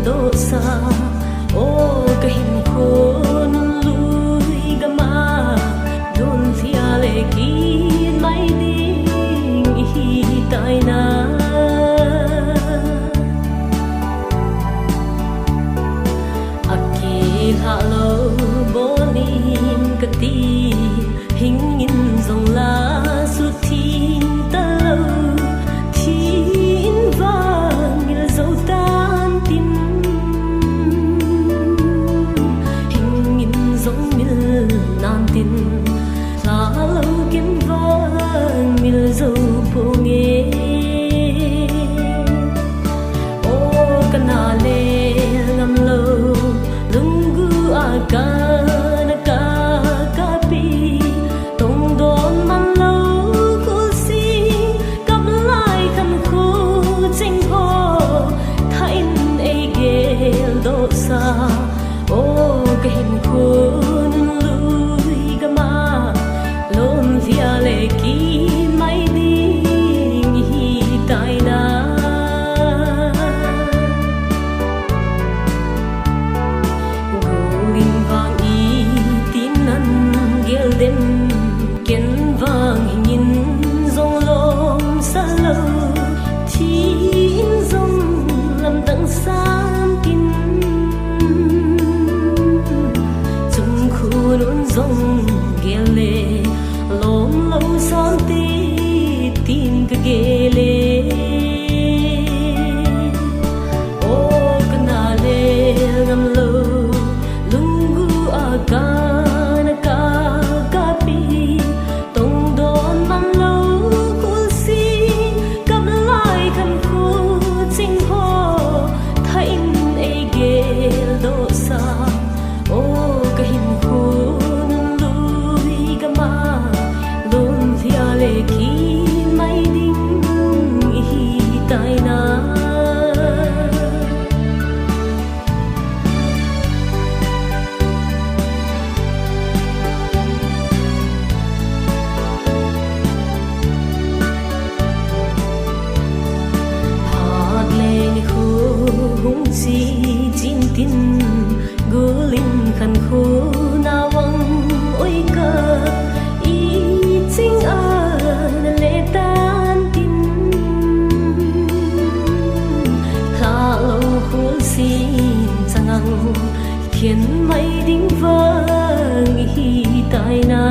độ xa ô cái hình khôn lui gama đồn thia lệ kín mai đi tai na aki halo bolim kati hình in dòng lá suốt thiên ta lâu thiên vàng như dấu tan tin hình in dòng như nan tin lá lâu kiến vàng như dấu phố nghe ô kana le ngam lâu lunggu aga ô cái hình khôn lui gama lom via lệ kín mai đi tai na golin vang y tin nan gel đêm kiến vang nhìn dòng lom xa lâu thiên dòng làm tận xa luôn dòng gele lom lâu son ti tin cái gele ô kana le ngam lâu lungu aga na ka pi tong don man lâu kul si cầm lại khăn khu chinh ho thay e gel do sa ô cái hình khôn lui gama lom via lệ kín mai đinh tai na hạt lên khu hung chi chín tin gulin khăn khu na wang oi ka i ching a le tan tin kha lo khul sin changang khian mai ding vang hi tai na